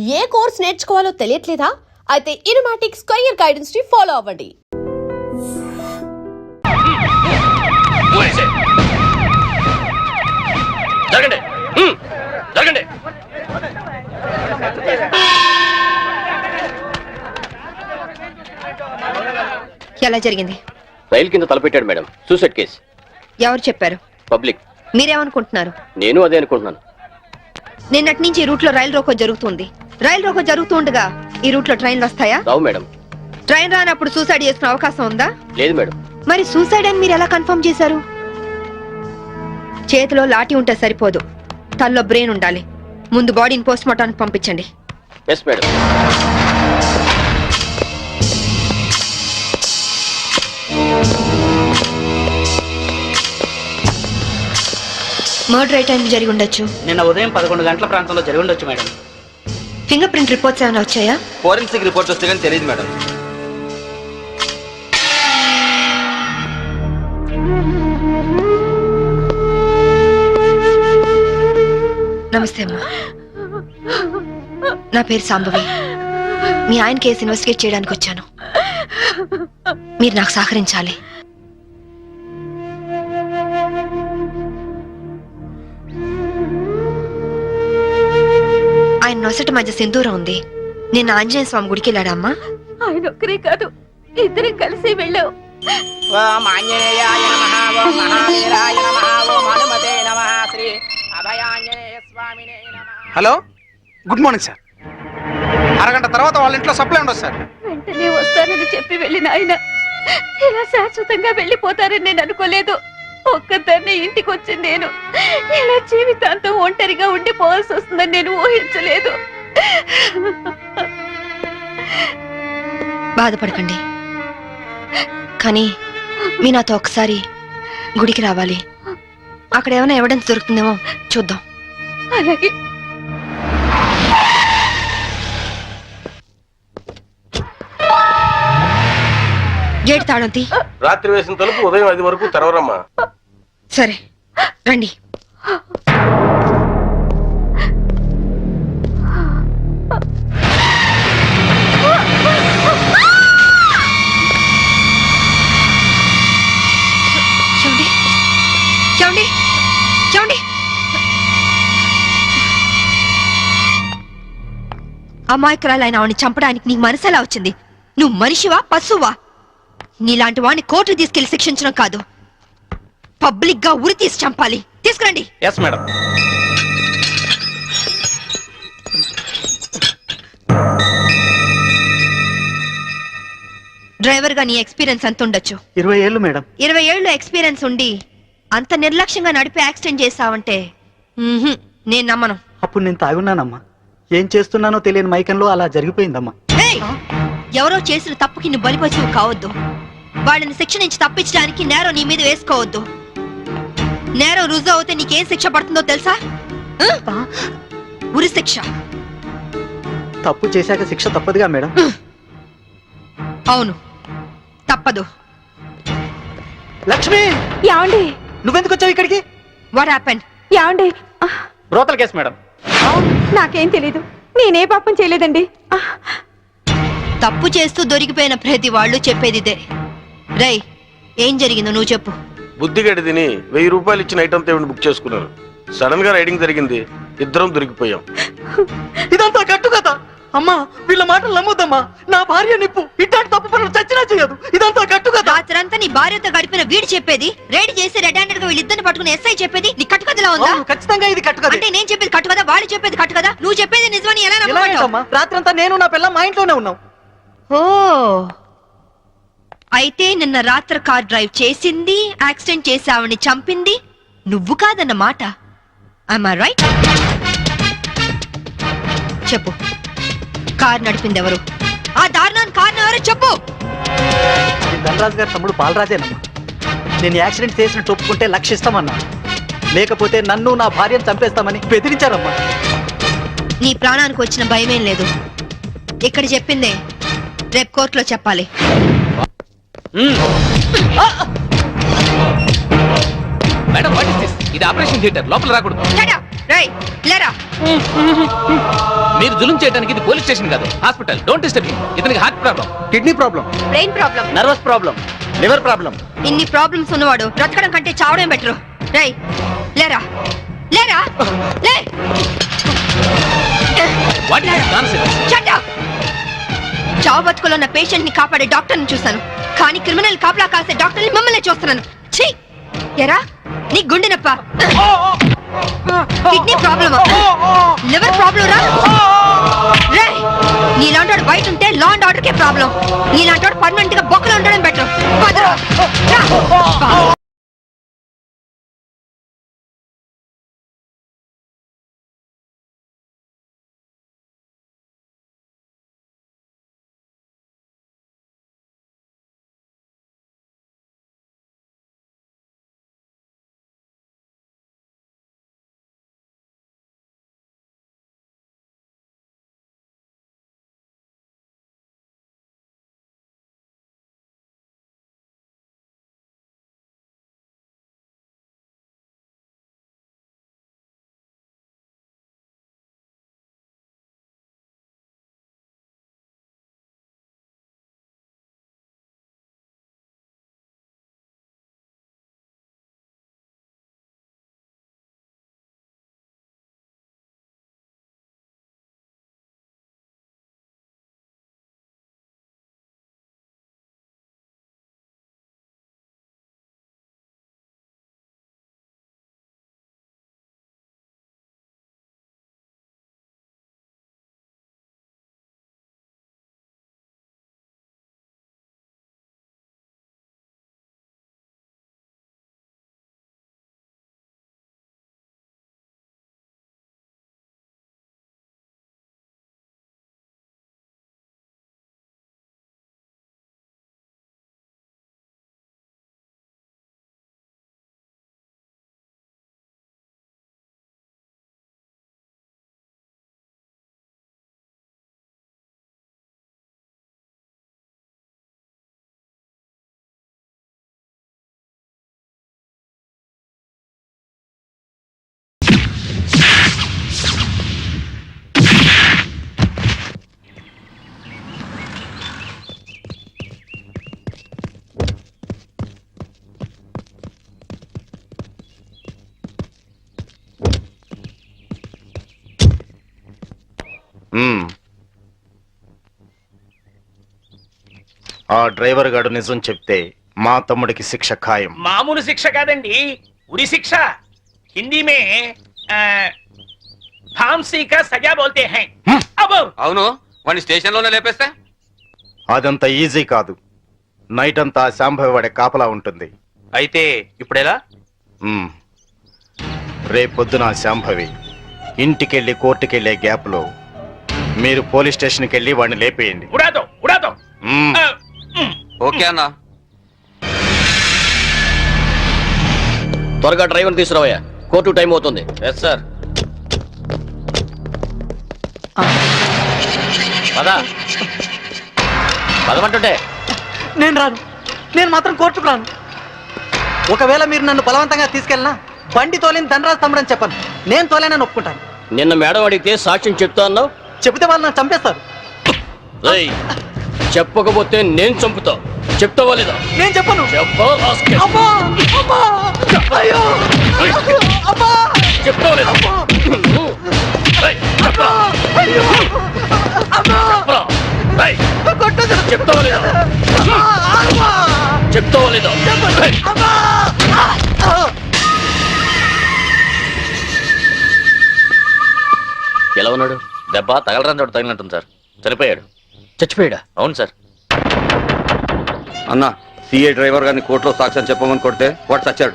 ఏ course నేర్చుకోవాలో తెలియట్లేదా? అయితే ఇనుమాటిక్స్ career guidance ని follow అవ్వండి. జరగండి జరగండి. ఎలా జరిగింది? రైలు కింద తలపెట్టాడు మేడం. Suicide case. ఎవరు చెప్పారు? పబ్లిక్. మీరేమనుకుంటున్నారు? నేను అదే అనుకుంటున్నాను. నిన్నటి నుంచి ఈ రూట్ లో రైలు రోకో జరుగుతుంది. రైలు రోకో జరుగుతుండగా ఈ రూట్ లో ట్రైన్లు వస్తాయా? రావు మేడం. ట్రైన్ రానప్పుడు సూసైడ్ చేసుకునే అవకాశం ఉందా? లేదు మేడం. మరి సూసైడ్ అని మీరు ఎలా కన్ఫర్మ్ చేశారు? చేతిలో లాఠీ ఉంటే సరిపోదు, తల్లో బ్రెయిన్ ఉండాలి. ముందు బాడీని పోస్ట్ మార్టానికి పంపించండి. Yes madam. మర్డర్ ఏ టైం జరిగి ఉండొచ్చు? నిన్న ఉదయం 11 గంటల ప్రాంతంలో జరిగి ఉండొచ్చు మేడం. ఫింగర్ ప్రింట్ రిపోర్ట్స్ ఏమైనా వచ్చాయా? ఫోరెన్సిక్ రిపోర్ట్ వస్తే కానీ తెలియదు మేడం. నమస్తే అమ్మా, నా పేరు సాంబవి. మీ ఆయన కేసు ఇన్వెస్టిగేట్ చేయడానికి వచ్చాను. మీరు నాకు సహకరించాలి. ఆయన నొసటి మధ్య సింధూరం ఉంది. నేను ఆంజనేయ స్వామి గుడికి వెళ్ళాడమ్మా. ఆయన ఒక్కరే కాదు, ఇద్దరం కలిసి వెళ్ళావు. ఓం ఆంజనేయాయ నమః, ఓం మహావీరాయ నమః, ఓం హనుమతే నమః, శ్రీ అభయాంజనేయ స్వామినే నమః. Hello, good morning sir. అరగంట తర్వాత వాళ్ళ ఇంట్లో సప్లై ఉండదు సార్. వెంటనే వస్తానని చెప్పి వెళ్ళిన ఆయన ఇలా శాశ్వతంగా వెళ్ళిపోతారని నేను అనుకోలేదు. ఒక్కదాన్ని ఇంటికి వచ్చింది నేను ఇలా జీవితాంతం ఒంటరిగా ఉండిపోవాల్సి వస్తుందని నేను ఊహించలేదు. బాధపడకండి, కానీ మీ నాతో ఒకసారి గుడికి రావాలి. అక్కడ ఏమైనా ఎవిడెన్స్ దొరుకుతుందేమో చూద్దాం. అలాగే. గేట్ తాళం తీ. రాత్రి వేసిన తలుపు ఉదయం 5 వరకు తెరవరమ్మా. సరే రండి. చూడండి చూడండి చూడండి. అమాయకురాలైన ఆవిని చంపడానికి నీకు మనసు ఎలా వచ్చింది? నువ్వు మనిషివా పశువా? నీలాంటి వాడిని కోర్టు తీసుకెళ్లి శిక్షించడం కాదు, పబ్లిక్ గా ఉరి తీసి చంపాలి. తీసుకురండి. Yes madam. డ్రైవర్ గా నీ ఎక్స్పీరియన్స్ ఎంత ఉండొచ్చు? 20 ఏళ్ళు మేడం. 20 ఏళ్ళు ఎక్స్పీరియన్స్ ఉండి అంత నిర్లక్ష్యంగా నడిపి యాక్సిడెంట్ చేసావంటే నేను నమ్మను. అప్పుడు నేను తాగున్నానమ్మా. ఏం చేస్తున్నానో తెలియని మైకంలో అలా జరిగిపోయిందమ్మా. ఏయ్! ఎవరో చేసిన తప్పుకి నువ్వు బలిపశువు కావద్దు. వాళ్ళని శిక్ష నుంచి తప్పించడానికి నేరం నీ మీద వేసుకోవద్దు. నేరం రుజువు అవుతే నీకేం శిక్ష పడుతుందో తెలుసా? ఉరి శిక్ష. తప్పు చేశాక శిక్ష తప్పదుగా మేడం. అవును, తప్పదు. లక్ష్మి, యాండి నువ్వెందుకు వచ్చావు ఇక్కడికి? What happened? యాండి బ్రోతల్ కేసు మేడం. నాకేం తెలీదు, నేనే పాపం చేయలేదండి. తప్పు చేస్తూ దొరికిపోయిన ప్రతి వాళ్ళు చెప్పేది ఇదే. రై, ఏం జరిగిందో నువ్వు చెప్పు. బుద్ధిగడి తిని 1000 రూపాయలు ఇచ్చిన ఐటమ్ తేవిని బుక్ చేసుకున్నాను. సడన్ గా రైడింగ్ జరిగింది, ఇద్దరం దొరికిపోయాం. ఇదంతా కట్టు కదా అమ్మా. వీళ్ళ మాటలు నమ్మొద్దమ్మా. నా భార్య నిప్పు ఇట్లాంటి తప్పు పనులు చచ్చినా చేయదు. ఇదంతా కట్టు కదా. రాత్రంతా నీ భార్యతో గడిపిన వీడు చెప్పేది, రైడ్ చేసి రెడ్ హ్యాండెడ్ గా వీళ్ళిద్దరిని పట్టుకుని ఎస్ఐ చెప్పేది నీ కట్టుకథలా ఉందా? ఖచ్చితంగా ఇది కట్టు కదా. అంటే నేను చెప్పేది కట్టు కదా, వాళ్ళు చెప్పేది కట్టు కదా. నువ్వు చెప్పేది నిజమని ఎలా నమ్మమంటావు? రాత్రంతా నేను నా పిల్ల మా ఇంట్లోనే ఉన్నాం. ఓ, అయితే నిన్న రాత్రి కార్ డ్రైవ్ చేసింది, యాక్సిడెంట్ చేసి ఆవిని చంపింది నువ్వు కాదన్న మాట. Am I right? చెప్పు, కార్ నడిపింది ఎవరు? ఆ దారుణాన్ని కారణం ఎవరు చెప్పు. ధనరాజు గారి తమ్ముడు బాలరాజేనమ్మా. నేను యాక్సిడెంట్ చేసినట్టు ఒప్పుకుంటే లక్షిస్తామన్నా, లేకపోతే నన్ను నా భార్యను చంపేస్తామని బెదిరించారమ్మా. నీ ప్రాణానికి వచ్చిన భయమేం లేదు. ఇక్కడ చెప్పిందే రేపు కోర్టులో చెప్పాలి. Madam, what is this? ఇది ఆపరేషన్ థియేటర్, లోపల రాకూడదు. Shut up! రేయ్ లేరా. మీరు జులుం చేయడానికి ఇది పోలీస్ స్టేషన్ కాదు, హాస్పిటల్. Don't disturb him. ఇతనికి heart problem, kidney problem, brain problem, nervous problem, liver problem. ఇన్ని ప్రాబ్లమ్స్ ఉన్నవాడు బ్రతకడం కంటే చావడం బెటరు. రేయ్ లేరా లేరా లే. What is this nonsense? Shut up! చావు బతుకులో ఉన్న పేషెంట్ ని కాపాడే డాక్టర్ ని చూశాను, కానీ క్రిమినల్ కాపలా కాసే డాక్టర్ ని మిమ్మల్ని చూస్తున్నాను. ఛీ! ఎరా నీ గుండె నొప్ప, కిడ్నీ ప్రాబ్లమ్, లివర్ ప్రాబ్లం రా. రేయ్ నీలాంటి బయట ఉంటే law and order K problem. నీలాంటి పర్మనెంట్ గా బొక్కలు ఉండడం బెటర్. ఆ డ్రైవర్ గాడు నిజం చెప్తే మా తమ్ముడికి శిక్ష ఖాయం. మామూలు శిక్ష కాదండి, ఉరి శిక్ష. హిందీ మే फांसी का सजा बोलते हैं. అవును, వాడిని స్టేషన్ లోనే లేపేస్తే అదంత ఈజీ కాదు. నైట్ అంతా శాంభవి వాడే కాపలా ఉంటుంది. అయితే ఇప్పుడెలా? రేపొద్దున శాంభవి ఇంటికెళ్ళి కోర్టుకెళ్లే గ్యాప్ లో మీరు పోలీస్ స్టేషన్కి వెళ్ళి వాడిని లేపేయండి. ఉడాదో ఉడాదో. ఓకే అన్న. త్వరగా డ్రైవర్ తీసుకురావయ్యా, కోర్టు టైం అవుతుంది. Yes sir. పద పదమంటుంటే. నేను రాను, నేను మాత్రం కోర్టుకు రాను. ఒకవేళ మీరు నన్ను బలవంతంగా తీసుకెళ్ళినా బండి తోలేని ధనరాజు తమ్ముడు అని చెప్పను. నేను తోలేనని ఒప్పుకుంటాను. నిన్న మేడం అడిగితే సాక్ష్యం చెప్తా అన్నావు. చెబితే వాళ్ళు నన్ను చంపేస్తారు. చెప్పకపోతే నేను చంపుతా. చెప్తావా లేదా? నేను చెప్పను. అబ్బా! అబ్బా! అయ్యో! అబ్బా! చెప్తావా లేదా? అయ్యో! అబ్బా! కొట్టొద్దు. చెప్తావా లేదా? అబ్బా! చెప్తావా లేదా? అబ్బా! ఎలా ఉన్నాడు? దెబ్బ తగలరాని చోట తగిలినట్టుంది సార్. చనిపోయాడు. చచ్చిపోయాడా? అవును సార్. అన్న, సిఏ డ్రైవర్ గారిని కోర్టులో సాక్ష్యం చెప్పమని కొడితే వాడు చచ్చాడు.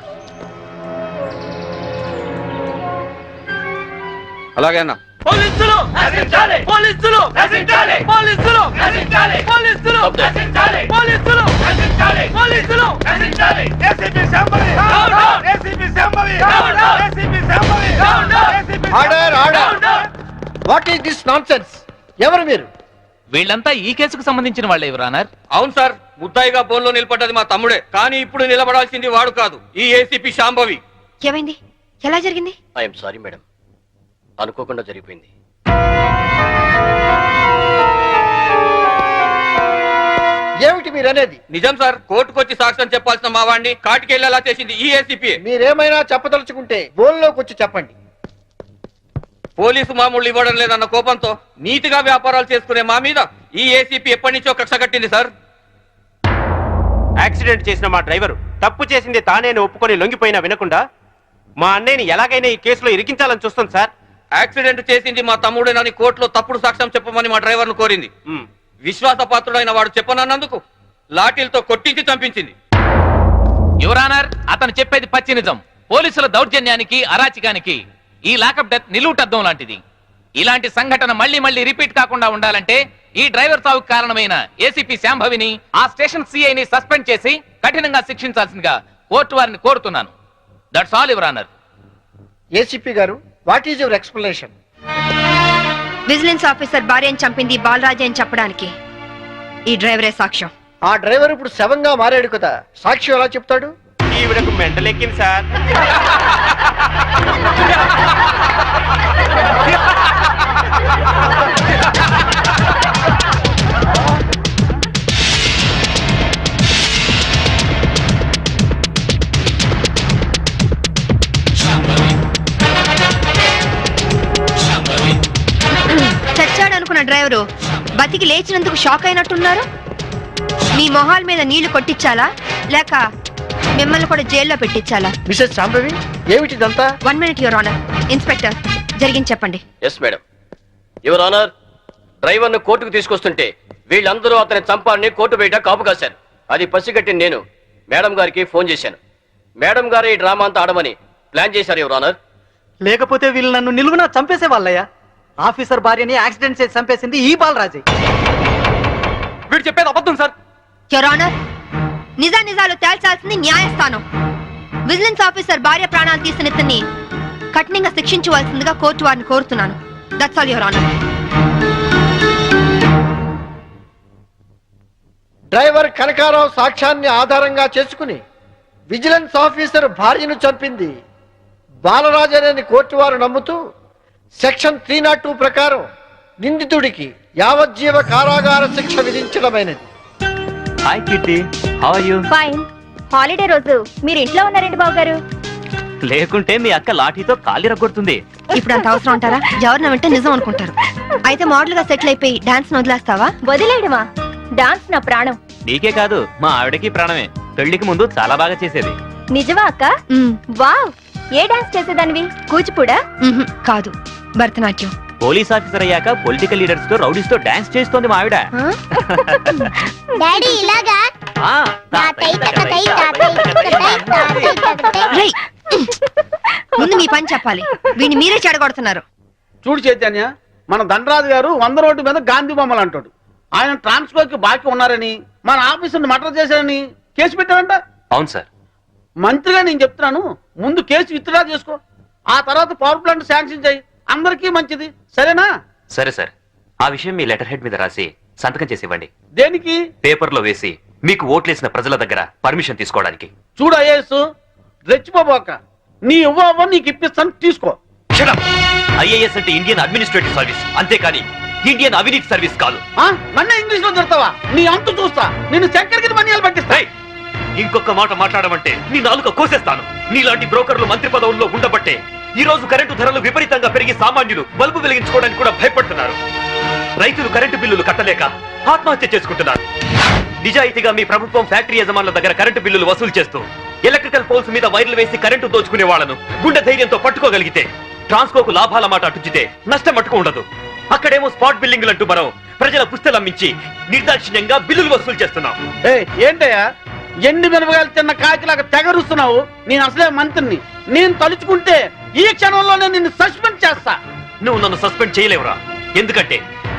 అలాగే అన్న. పోలీసులు నశించాలి! పోలీసులు నశించాలి! పోలీసులు నశించాలి! పోలీసులు నశించాలి! పోలీసులు నశించాలి! పోలీసులు నశించాలి! ACP Shambhavi down down! ACP Shambhavi down down! ACP Shambhavi down down! ACP order order. What is this nonsense? ఎవరు మీరు? వీళ్ళంతా ఈ కేసుకు సంబంధించిన వాళ్ళే యువరానర్. అవును సార్, ముద్దాయిగా బోన్లో నిలబడ్డది మా తమ్ముడే. కానీ ఇప్పుడు నిలబడాల్సింది వాడు కాదు, ఈ ఏసీపీ శాంభవి. ఏమైంది? ఎలా జరిగింది? I'm sorry madam. అనుకోకుండా జరిగిపోయింది. ఏమిటి మీరనేది? నిజం సార్, కోర్టుకొచ్చి సాక్ష్యం చెప్పాల్సిన మా వాడిని కాటికెళ్ళేలా చేసింది ఈ ఏసీపీ. మీరేమైనా చెప్పదలుచుకుంటే బోల్లోకి వచ్చి చెప్పండి. పోలీసు మామూలు ఇవ్వడం లేదన్న కోపంతో నీతిగా వ్యాపారాలు చేసుకునే మా మీద ఈ ఏసీపీ ఎప్పటి నుంచో కక్ష కట్టింది సార్. యాక్సిడెంట్ చేసిన మా డ్రైవరు తప్పు చేసింది తానేని ఒప్పుకొని లొంగిపోయినా వినకుండా మా అన్నయ్యని ఎలాగైనా ఈ కేసులో ఇరికించాలని చూస్తుంది సార్. యాక్సిడెంట్ చేసింది మా తమ్ముడేనని కోర్టులో తప్పుడు సాక్ష్యం చెప్పమని మా డ్రైవర్ ను కోరింది. విశ్వాసపాత్రుడైన వాడు చెప్పనన్నందుకు లాఠీలతో కొట్టించి చంపించింది. యువరానర్, అతను చెప్పేది పచ్చి నిజం. పోలీసుల దౌర్జన్యానికి, అరాచకానికి ఈ లాకప్ డెత్ నిలువుటద్దం లాంటిది. ఇలాంటి సంఘటన మళ్ళీ మళ్ళీ రిపీట్ కాకుండా ఉండాలంటే ఈ డ్రైవర్ సావుకు కారణమైన ఏసీపీ శాంభవిని, ఆ స్టేషన్ సిఐని సస్పెండ్ చేసి కఠినంగా శిక్షించాల్సిందిగా కోర్టు వారిని కోరుతున్నాను. That's all your honour. ఏసీపీ గారు, what is your explanation? Vigilance officer భార్యను చంపింది బాలరాజే అని చెప్పడానికి ఈ డ్రైవరే సాక్ష్యం. ఆ డ్రైవర్ ఇప్పుడు శవంగా మారాడు కదా, సాక్షి ఎలా చెప్తాడు? ఈవిడకు మెంటలెక్కింది సార్. చచ్చాడు అనుకున్న డ్రైవరు బతికి లేచినందుకు షాక్ అయినట్టున్నారు. మీ మొహాల మీద నీళ్లు కొట్టించాలా లేక మిమ్మల్ని కూడా జైల్లో పెట్టించాలా? మిసెస్ శాంభవి, ఏమిటిదంతా? 1 minute యువర్ ఆనర్. ఇన్స్పెక్టర్, జరిగింది చెప్పండి. Yes madam. Your honour, driver ను కోర్టుకు తీసుకొస్తుంటే వీళ్ళందరూ అతని చంపాలని కోర్టు బయట కాపు కాశారు. అది పసిగట్టి నేను మేడం గారికి ఫోన్ చేశాను. మేడం గారు ఈ డ్రామా అంతా ఆడమని ప్లాన్ చేశారు యువర్ ఆనర్. లేకపోతే వీళ్ళు నన్ను నిలువునా చంపేసే వాళ్ళయ్యా. ఆఫీసర్ భార్యని యాక్సిడెంట్ చేసి చంపేసింది ఈ బాలరాజే. వీడు చెప్పేది అబద్ధం సార్. యువర్ ఆనర్, నిజాలు తేల్చాల్సింది న్యాయస్థానం. విజిలెన్స్ ఆఫీసర్ భార్య ప్రాణాలు తీసిన ఇతన్ని కఠినంగా శిక్షించవలసిందిగా కోర్టు వారిని కోరుతున్నాను. That's all your honour. Driver Kanakarao సాక్ష్యాన్ని ఆధారంగా చేసుకుని విజిలెన్స్ ఆఫీసర్ భార్యను చంపింది బాలరాజనేని కోర్టు వారు నమ్ముతూ సెక్షన్ 302 ప్రకారం నిందితుడికి యావజ్జీవ కారాగార శిక్ష విధించడమైనది. Hi Kitty, how are you? Fine. Holiday రోజు మీరు ఇంట్లో ఉన్నారండి బాబు గారు. లేకుంటే మీ అక్క లాఠీతో కాలి రగొడుతుంది. ఇప్పుడు అంత అవసరం అంటారా? ఎవరిన వెంటే నిజం అనుకుంటారు. అయితే మోడల్ గా సెటిల్ అయిపోయి డాన్స్ వదిలేస్తావా? వదిలేయడమా? డాన్స్ నా ప్రాణం. నీకే కాదు, మా ఆవిడకి ప్రాణమే. పెళ్లికి ముందు చాలా బాగా చేసేది. నిజమా అక్క? వావ్. ఏ డాన్స్ చేసేదానివి? కూచిపూడా? కాదు, భరతనాట్యం. పోలీస్ ఆఫీసర్ అయ్యాక పొలిటికల్ లీడర్స్ తో రౌడీస్ తో డాన్స్ చేస్తోంది మా ఆవిడ. డాడీ ఇలాగా? రేయ్, ముందు మీ పని చెప్పాలి. వీడిని మీరే చెడగొడుతున్నారు. చూడు చైతన్య, మన దండరాజు గారు 100 రోడ్డు మీద గాంధీ బొమ్మలు అంటాడు. ఆయన ట్రాన్స్ఫర్ కి బాకీ ఉన్నారని, మన ఆఫీసుని మర్డర్ చేశారని కేసు పెట్టారంట. అవును సార్. మంత్రిగా నేను చెప్తున్నాను, ముందు కేసు విత్డ్రా చేసుకో, ఆ తర్వాత పవర్ ప్లాంట్ శాంక్షన్ చేయి. అందరికీ మంచిది, సరేనా? సరే సార్, ఆ విషయం మీ లెటర్ హెడ్ మీద రాసి సంతకం చేసి ఇవ్వండి. దేనికి? పేపర్ లో వేసి మీకు ఓట్లేసిన ప్రజల దగ్గర పర్మిషన్ తీసుకోవడానికి. చూడు ఐఏఎస్, రెచ్చిపోబోక. నీ ఇవ్వ నీకు ఇప్పిస్తాను, తీసుకో. ఐఏఎస్ అంటే ఇండియన్ అడ్మినిస్ట్రేటివ్ సర్వీస్, అంతేకాని ఇండియన్ అవినీతి సర్వీస్ కాదు. నన్ను ఇంగ్లీష్ లో తిడతావా? నీ అంతు చూస్తా, నిన్ను చక్కెరకి మన్యాలు పట్టిస్తాయి. ఇంకొక మాట మాట్లాడమంటే నీ నాలుక కోసేస్తాను. నీలాంటి బ్రోకర్లు మంత్రి పదవుల్లో ఉండబట్టే ఈ రోజు కరెంటు ధరలు విపరీతంగా పెరిగి సామాన్యులు బల్బు వెలిగించుకోవడానికి కూడా భయపడుతున్నారు. రైతులు కరెంటు బిల్లులు కట్టలేక ఆత్మహత్య చేసుకుంటున్నారు. నిజాయితీగా మీ ప్రభుత్వం ఫ్యాక్టరీ యజమానుల దగ్గర కరెంటు బిల్లులు వసూలు చేస్తూ ఎలక్ట్రికల్ పోల్స్ మీద వైర్లు వేసి కరెంటు దోచుకునే వాళ్లను గుండె ధైర్యంతో పట్టుకోగలిగితే ట్రాన్స్కోకు లాభాల మాట అటుచితే నష్టం మట్టుకు ఉండదు. అక్కడేమో స్పాట్ బిల్లింగ్లు అంటూ మనం ప్రజల పుస్తలు అమ్మించి నిర్దాక్షిణ్యంగా బిల్లులు వసూలు చేస్తున్నాం. ఏంటయ్యా ఎండి మిరపకాయలు తిన్న కాకిలాగా తెగరుస్తున్నావు? నేను అసలే మంత్రిని. నేను తలుచుకుంటే ఈ క్షణంలోనే నిన్ను సస్పెండ్ చేస్తా. నువ్వు నన్ను సస్పెండ్ చేయలేవురా, ఎందుకంటే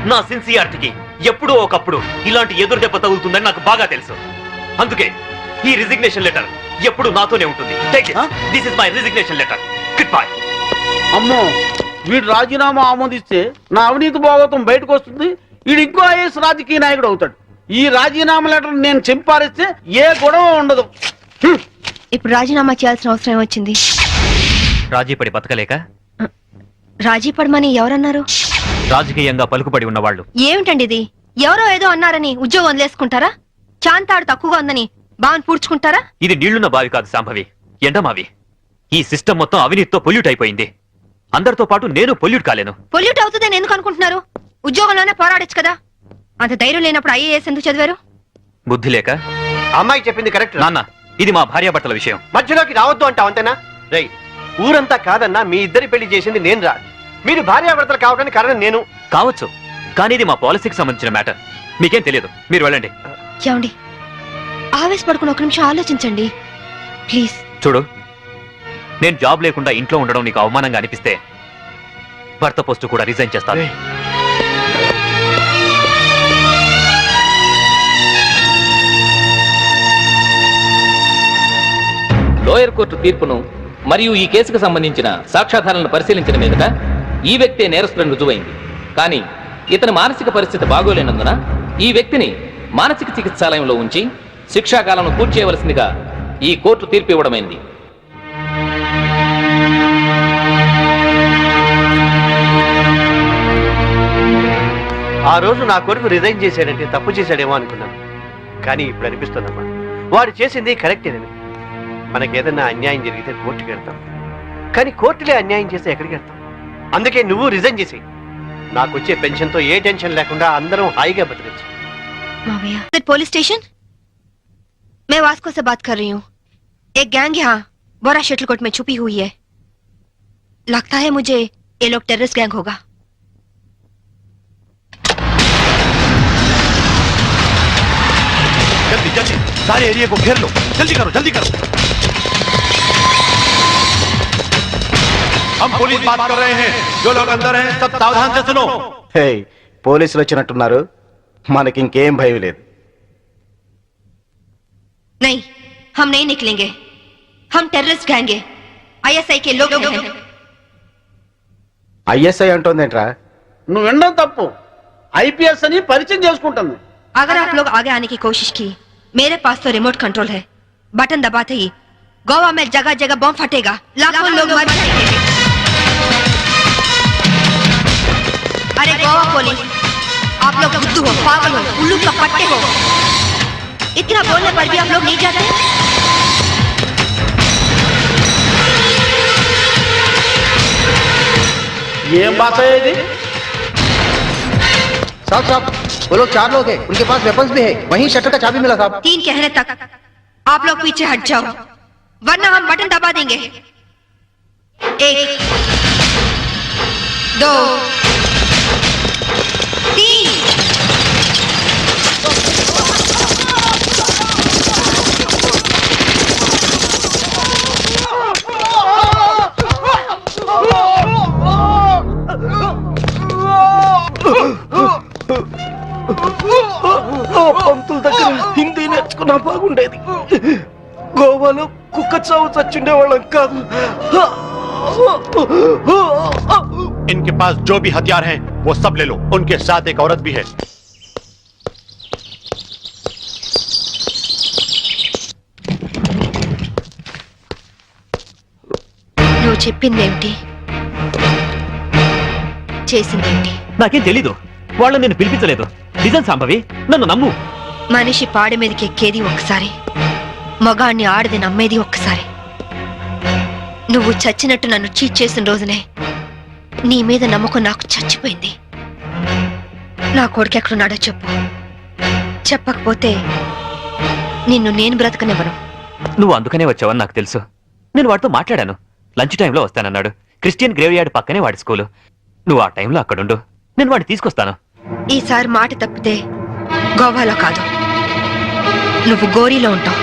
నా సిన్సియారిటీకి ఎప్పుడో ఒకప్పుడు ఇలాంటి ఎదురు దెబ్బ తగులుతుందని నాకు బాగా తెలుసు. అందుకే ఈ రిజిగ్నేషన్ లెటర్ ఎప్పుడు నాతోనే ఉంటుంది. This is my resignation letter. Good bye. అమ్మో, వీడు రాజీనామా ఆమోదిస్తే నా అవినీతి భాగవతం బయటకు వస్తుంది. వీడు ఇంకో ఐఏఎస్ రాజకీయ నాయకుడు అవుతాడు. ఈ రాజీనామా లెటర్ నేను చింపారిస్తే ఏ గొడవ ఉండదు. ఇప్పుడు రాజీనామా చేయాల్సిన అవసరం వచ్చింది. రాజీ పడి బతకలేక రాజీ పడమని ఎవరన్నారు? రాజకీయంగా పలుకుబడి ఉన్నవాళ్ళు. ఏమిటండి ఇది? ఎవరో ఏదో అన్నారని ఉద్యోగం వదిలేసుకుంటారా? చాంతాడు తక్కువగా ఉందని బావని పూడ్చుకుంటారా? ఇది నీళ్లున్న బావి కాదు శాంభవి, ఎండమావి. ఈ సిస్టమ్ మొత్తం అవినీతితో పొల్యూట్ అయిపోయింది. అందరితో పాటు నేను పొల్యూట్ కాలేను. పొల్యూట్ అవుతుందని ఎందుకు అనుకుంటున్నారు? ఉద్యోగంలోనే పోరాడొచ్చు కదా. అంత ధైర్యం లేనప్పుడు ఐఏఎస్ ఎందుకు చదివారు? బుద్ధి లేక. అమ్మాయి చెప్పింది కరెక్ట్. నాన్న, ఇది మా భార్యాభర్తల విషయం. మధ్యలోకి రావద్దు అంటావు అంతేనా? రై, ఊరంతా కాదన్నా మీ ఇద్దరి పెళ్లి చేసింది నేను రా. మీరు భార్యాభర్తలు కావడానికి కారణం నేను కావచ్చు, కానీ ఇది మా పాలసీకి సంబంధించిన మ్యాటర్. మీకేం తెలియదు, మీరు వెళ్ళండి. ఏమండి, ఆవేశపడుకుని ఒక నిమిషం ఆలోచించండి ప్లీజ్. చూడు, నేను జాబ్ లేకుండా ఇంట్లో ఉండడం నీకు అవమానంగా అనిపిస్తే భర్త పోస్టు కూడా రిజైన్ చేస్తాను. లోయర్ కోర్టు తీర్పును మరియు ఈ కేసుకు సంబంధించిన సాక్ష్యాధారాలను పరిశీలించిన మీదట ఈ వ్యక్తే నేరస్తులను రుజువైంది. కానీ ఇతని మానసిక పరిస్థితి బాగోలేనందున ఈ వ్యక్తిని మానసిక చికిత్సాలయంలో ఉంచి శిక్షాకాలను పూర్తి చేయవలసిందిగా ఈ కోర్టు తీర్పు ఇవ్వడమైంది. ఆ రోజు నా కొడుకు రిజైన్ చేశాడంటే తప్పు చేశాడేమో అనుకున్నాను. కానీ ఇప్పుడు అనిపిస్తుందమ్మా, వాడు చేసింది కరెక్టేనని. మనకేదన్నా అన్యాయం జరిగితే కోర్టుకి వెళ్తాం, కానీ కోర్టులే అన్యాయం చేస్తే ఎక్కడికి వెళ్తాం? అందుకే నువ్వు రిజైన్ చేసి నాకు వచ్చే పెన్షన్తో ఏ టెన్షన్ లేకుండా అందరం హాయిగా బతకచ్చు. पुलिस स्टेशन, मैं वास्को से बात कर रही हूँ. एक गैंग यहाँ बोरा शटलकोट में छुपी हुई है. लगता है मुझे ये लोग टेररिस्ट गैंग होगा. जल्दी जल्दी सारे एरिया को घेर लो, जल्दी करो जल्दी करो. हम पुलिस बात कर रहे हैं, जो लोग अंदर हैं सब सावधान से सुनो. హే, పోలీసులు వచ్చినట్టున్నారు, మనకి ఇంకేం భయం లేదు. नहीं, हम नहीं निकलेंगे. हम टेररिस्ट गैंग हैं, ISI के लोग हैं. ఐఎస్ఐ అంటోందేంట్రా? నువ్వు వినడం తప్పు. IPS అని పరిచయం చేసుకుంటుంది. अगर आप लोग आगे आने की कोशिश की, मेरे पास तो रिमोट कंट्रोल है. बटन दबाते ही गोवा में जगह जगह बम फटेगा, लाखों लोग मर जाएंगे. अरे गोवा पुलिस, आप लोग बुद्धू हो, पागल हो, उल्लू का पट्टे हो. इतना बोलने पर भी आप लोग नहीं जाते. ఏం భాష ఇది? साहब साहब, वो लोग 4 लोग हैं, उनके पास वेपन्स भी है. वहीं शटर का चाबी मिला साहब. 3 कहने तक आप लोग पीछे हट जाओ, वरना हम बटन दबा देंगे. 1 2 3. పంతుల దగ్గర హిందీ నేర్చుకున్నా బాగుండేది. గోవాలో కుక్క చావు చచ్చుండేవాళ్ళం కాదు. इनके पास जो भी हथियार हैं वो सब ले लो, उनके साथ एक औरत भी है. నువ్వు చెప్పిందేమిటి, చేసిందేమిటి? నాకేం తెలీదు, వాళ్ళని నేను పిలిపించలేదు. నిజం శాంభవి, నన్ను నమ్ము. మనిషి పాడి మీదకి ఎక్కేది ఒక్కసారి, మగాణ్ణి ఆడది నమ్మేది ఒక్కసారి. నువ్వు చచ్చినట్టు నన్ను చీట్ చేసిన రోజునే నీ మీద నమ్మకం నాకు చచ్చిపోయింది. నా కొడుకు ఎక్కడున్నాడో చెప్పు. చెప్పకపోతే నిన్ను నేను బ్రతకనివ్వను. నువ్వు అందుకనే వచ్చావని నాకు తెలుసు. నేను వాడితో మాట్లాడాను. లంచ్ టైంలో వస్తానన్నాడు. క్రిస్టియన్ గ్రేవ్ యార్డ్ పక్కనే వాడి స్కూలు. నువ్వు ఆ టైంలో అక్కడుండు, నేను వాడిని తీసుకొస్తాను. ఈసారి మాట తప్పితే గోవాలో కాదు, నువ్వు గోరీలో ఉంటావు.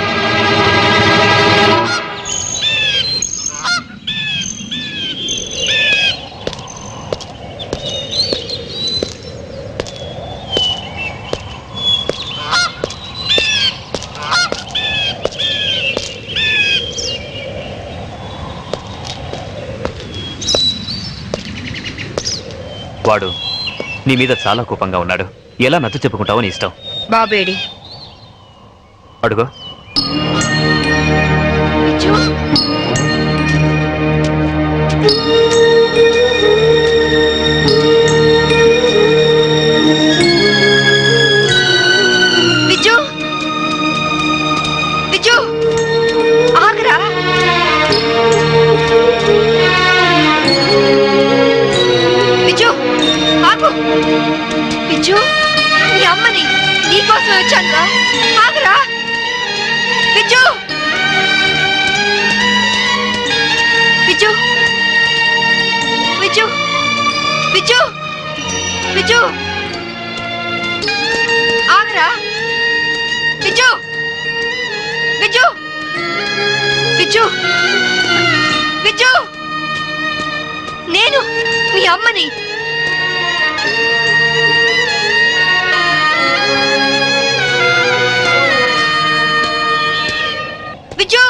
వాడు నీ మీద చాలా కోపంగా ఉన్నాడు. ఎలా నచ్చ చెప్పుకుంటావో నీ ఇష్టం. బాబేడి అడుగు. పిచ్చు. బిజ్జు, నీ అమ్మని నీకోసం వచ్చాను రా. ఆగరా బిజ్జు. బిజ్జు బిజ్జు బిజ్జు బిజ్జు ఆగరా. బిజ్జు బిజ్జు బిజ్జు బిజ్జు, నేను మీ అమ్మని. బిజ్జు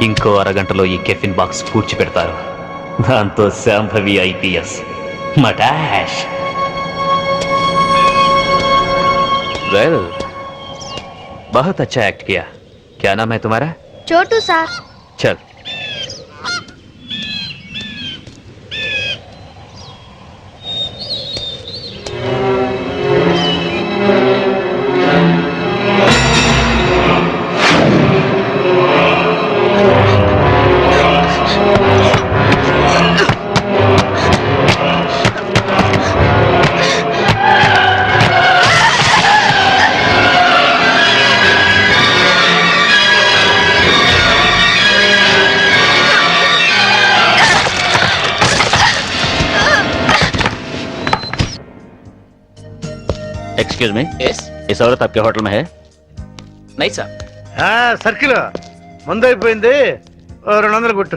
ఇంకో అరగంటలో ఈ కెఫిన్ బాక్స్ పూడ్చి పెడతారు. దాంతో శాంభవి ఐపీఎస్ మటాష్. वेल बहुत अच्छा एक्ट किया. क्या नाम है तुम्हारा? छोटू सर. चल. एक्सक्यूज मी, यस, इस औरत आपके होटल में है? नहीं सर. సర్కిల్ ముందు అయిపోయింది, 200 కొట్టు.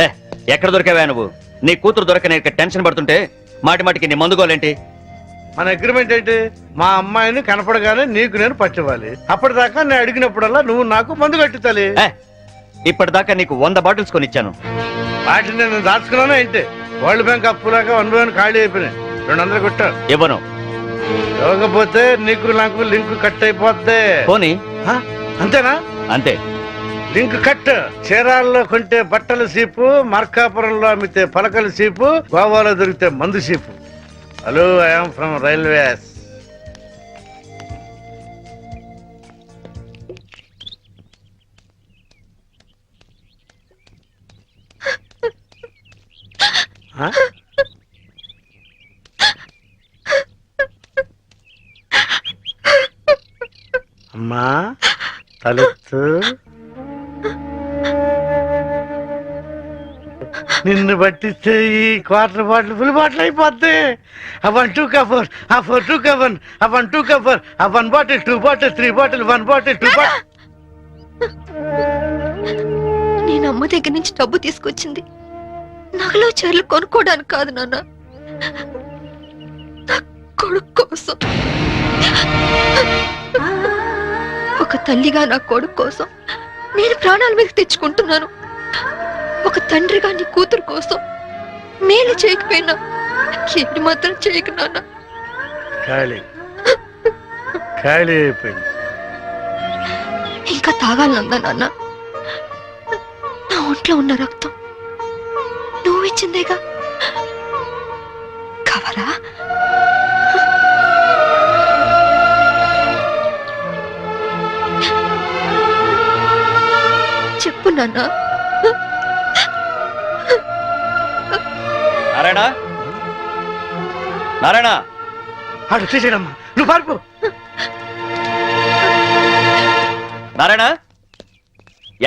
ఏ ఎక్కడ దొరికావా నువ్వు? నీ కూతురు దొరకని టెన్షన్ పడుతుంటే మాటి మాటికి నీ మందుకోలేంటి? మన అగ్రిమెంట్ ఏంటి? మా అమ్మాయిని కనపడగానే నీకు నేను పట్టివ్వాలి. అప్పటిదాకా నేను అడిగినప్పుడల్లా నువ్వు నాకు మందు కట్టించాలి. ఇప్పటిదాకా నీకు 100 బాటిల్స్ కొనిచ్చాను. వాటిని నేను దాచుకున్నాను ఏంటి? వరల్డ్ బ్యాంక్ అప్పులాగా 1 ఖాళీ అయిపోయినాయి. 200 కొట్టు. ఇవ్వను. ఇవ్వకపోతే నీకు నాకు లింక్ కట్ అయిపోద్ది. పోనీ. అంతేనా? అంతే. Link cut. చీరాల్లో కొంటే బట్టల సీపు, మార్కాపురంలో అమ్మితే పలకల సీపు, గోవాలో దొరికితే మందు cheap. Hello, I'm from railways. అమ్మా తలెత్తు. నిన్ను పట్టిస్తే ఈ క్వార్టర్ బాటిల్ ఫుల్ బాటిల్ అయిపోద్ది. ఆ 1 2 కవర్, ఆ 4 2 కవర్, ఆ 1 2 కవర్, ఆ 1 bottle 2 bottle 3 bottle 1 bottle 2 bottle. నేను అమ్మ దగ్గర నుంచి డబ్బు తీసుకొచ్చింది నగలు చీరలు కొనుక్కోవడానికి కాదు నాన్న, నా కొడుకు కోసం. ఒక తల్లిగా నా కొడుకు కోసం నేను ప్రాణాల మీద తెచ్చుకుంటున్నాను. ఒక తండ్రిగా నీ కూతురు కోసం మేలు చేయకపోయినా ఏడు మాత్రం చేయకు నాన్న. ఖాళీ ఖాళీ అయిపోయింది. ఇంకా తాగాలనుందా నాన్న? నా ఒంట్లో ఉన్న రక్తం నువ్వు ఇచ్చిందేగా. కావాలా? చెప్పు నాన్న. నారాయణ, నారాయణ, అటు చేసేయడమ్మా, నువ్వు పారిపో. నారాయణ,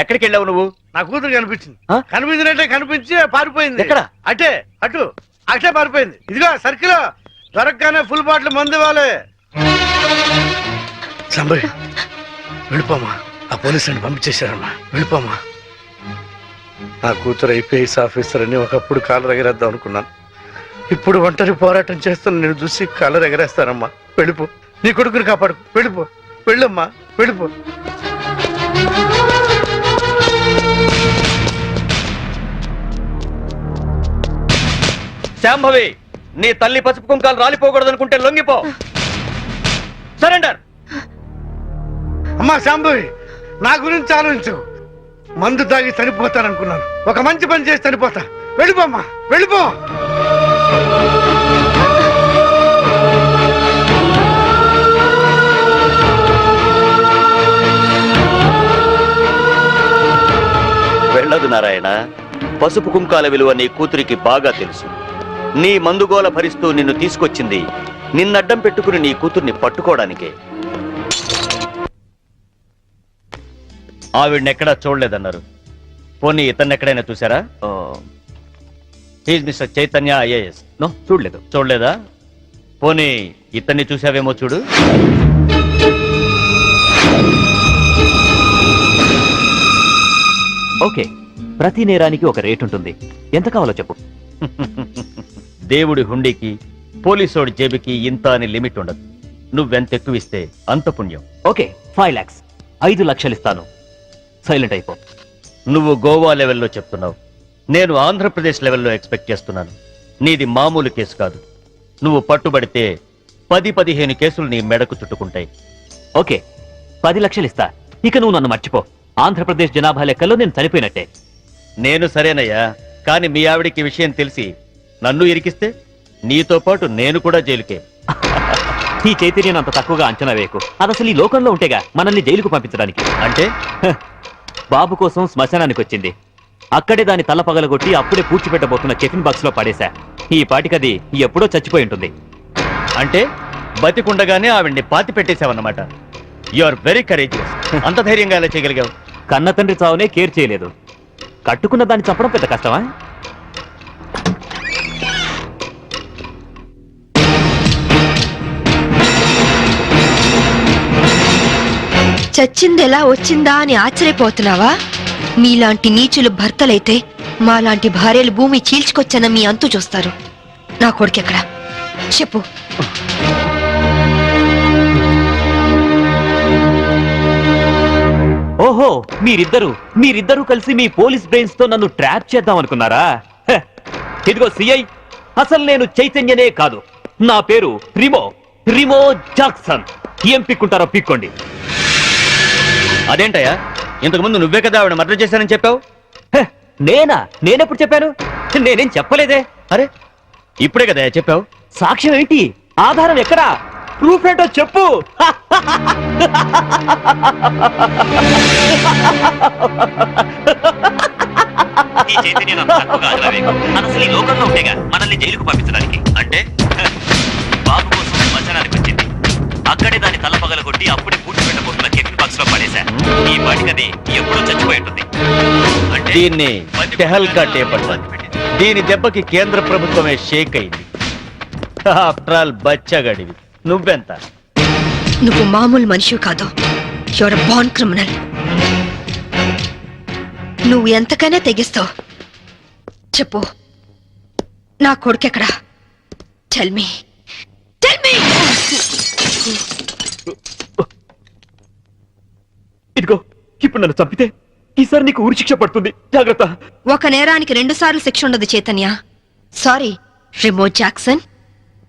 ఎక్కడికి వెళ్ళావు నువ్వు? నా కూతురు కనిపించింది. కనిపించినట్టే కనిపించి పారిపోయింది. ఎక్కడ? అటే అటు అటే పారిపోయింది. ఇదిగో సర్కిల్ దొరకగానే ఫుల్ బాటిల్ మందు ఇవ్వాలి. సంబరి వెళ్ళిపోమా, ఆ పోలీసుని పంపించేశారమ్మా, వెళ్ళిపోమా. నా కూతురు ఐపీఎస్ ఆఫీసర్ అని ఒకప్పుడు కాలు రగిరేద్దాం అనుకున్నాను. ఇప్పుడు ఒంటరి పోరాటం చేస్తున్న నేను చూసి కలర్ ఎగరేస్తానమ్మా. వెళ్ళిపో, నీ కొడుకుని కాపాడు. వెళ్ళిపో, వెళ్ళమ్మా, వెళ్ళిపో. శాంభవి, నీ తల్లి పసుపు కుంకాలు రాలిపోకూడదనుకుంటే లొంగిపో. సరెండర్. అమ్మా శాంభవి, నా గురించి ఆలోచించు. మందు తాగి చనిపోతాననుకున్నాను, ఒక మంచి పని చేసి చనిపోతా. వెళ్ళిపోమ్మా, వెళ్ళిపో. వెళ్ళదు నారాయణ. పసుపు కుంకాల విలువ నీ కూతురికి బాగా తెలుసు. నీ మందుగోల భరిస్తూ నిన్ను తీసుకొచ్చింది నిన్నడ్డం పెట్టుకుని నీ కూతుర్ని పట్టుకోవడానికే. ఆవిడనెక్కడా చూడలేదన్నారు. పోనీ ఇతన్నెక్కడైనా చూసారా? Mister Chaitanya IAS. నో, చూడలేదు. చూడలేదా? పోనీ ఇతన్ని చూసావేమో చూడు. ఓకే, ప్రతి నేరానికి ఒక రేట్ ఉంటుంది. ఎంత కావాలో చెప్పు. దేవుడి హుండీకి పోలీసోడి జేబుకి ఇంత అని లిమిట్ ఉండదు. నువ్వెంత ఎక్కువ ఇస్తే అంత పుణ్యం. ఓకే, 5 lakhs, 5 లక్షలు ఇస్తాను. సైలెంట్ అయిపో. నువ్వు గోవా లెవెల్లో చెప్తున్నావు, నేను ఆంధ్రప్రదేశ్ లెవెల్లో ఎక్స్పెక్ట్ చేస్తున్నాను. నీది మామూలు కేసు కాదు. నువ్వు పట్టుబడితే 10-15 కేసులు నీ మెడకు చుట్టుకుంటాయి. ఓకే, 10 లక్షలు ఇస్తా. ఇక నువ్వు నన్ను మర్చిపో. ఆంధ్రప్రదేశ్ జనాభా లెక్కల్లో నేను చనిపోయినట్టే. నేను సరేనయ్యా, కానీ మీ ఆవిడికి విషయం తెలిసి నన్ను ఇరికిస్తే నీతో పాటు నేను కూడా జైలుకే. ఈ చైతన్యం అంత తక్కువగా అంచనా వేయకు. అది అసలు ఈ లోకంలో ఉంటేగా మనల్ని జైలుకు పంపించడానికి. అంటే బాబు కోసం శ్మశానానికి వచ్చింది. అక్కడే దాని తల పగలగొట్టి అప్పుడే పూడ్చిపెట్టబోతున్న టిఫిన్ బాక్స్ లో పడేశా. ఈ పాటికది ఎప్పుడో చచ్చిపోయి ఉంటుంది. అంటే బతికుండగానే ఆవిడ్ని పాతి పెట్టేశావన్నమాట. You are very courageous. అంత ధైర్యంగా ఎలా చేయగలిగావు? కన్న తండ్రి చావునే కేర్ చేయలేదు. కట్టుకున్న దాన్ని చంపడం పెద్ద కష్టమా? చచ్చింది ఎలా వచ్చిందా అని ఆశ్చర్యపోతున్నావా? మీలాంటి నీచులు భర్తలైతే మాలాంటి భార్యలు భూమి చీల్చుకొచ్చన్న మీ అంతు చూస్తారు. నా కొడుకెక్కడ చెప్పు. ఓహో, మీరిద్దరూ కలిసి మీ పోలీస్ బ్రెయిన్స్ తో నన్ను ట్రాప్ చేద్దాం అనుకున్నారా? హ, ఇదిగో సిఐ, అసలు నేను చైతన్యనే కాదు. నా పేరు రిమో జాక్సన్. ఏం పిక్కుంటారో పిక్కోండి. అదేంటయ్యా, ఇంతకుముందు నువ్వే కదా ఆవిడ మర్డర్ చేశానని చెప్పావు. నేనెప్పుడు చెప్పాను? నేనేం చెప్పలేదే. అరే, ఇప్పుడే కదా చెప్పావు. సాక్ష్యం ఏంటి? ఆధారం ఎక్కడా? ప్రూఫ్ ఏంటో చెప్పు. అసలు ఈ లోకంలో ఉండేగా మనల్ని జైలుకు పంపించడానికి. అంటే బాబు కోసం శ్మశానానికి వచ్చింది. అక్కడే దాని తల పగలగొట్టి అప్పుడే పూడ్చిపెట్టబోతున్న టిఫిన్ బాక్స్ లో పడేశా. ఈ వాటికది ఎప్పుడో చచ్చిపోయి ఉంటుంది. దీన్ని టెహల్కా టేప్ అంటారు. దీని దెబ్బకి కేంద్ర ప్రభుత్వమే షేక్ అయింది. ఆఫ్టర్ ఆల్ బచ్చగడివి. నువ్వెంత? నువ్వు మామూలు మనిషి కాదు. Your born criminal. నువ్వు ఎంతకైనా తెగిస్తావు. చెప్పు, నా కొడుకెక్కడా? Tell me. ఇదిగో, ఇప్పుడు నన్ను చంపితే ఈసారి నీకు ఉరి శిక్ష పడుతుంది. జాగ్రత్త. ఒక నేరానికి 2 సార్లు శిక్ష ఉండదు Chaitanya. Sorry Remo Jackson.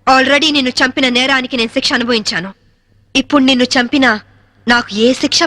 Already నిన్ను చంపిన నేరానికి నేను శిక్ష అనుభవించాను. ఇప్పుడు నిన్ను చంపినా నాకు ఏ శిక్ష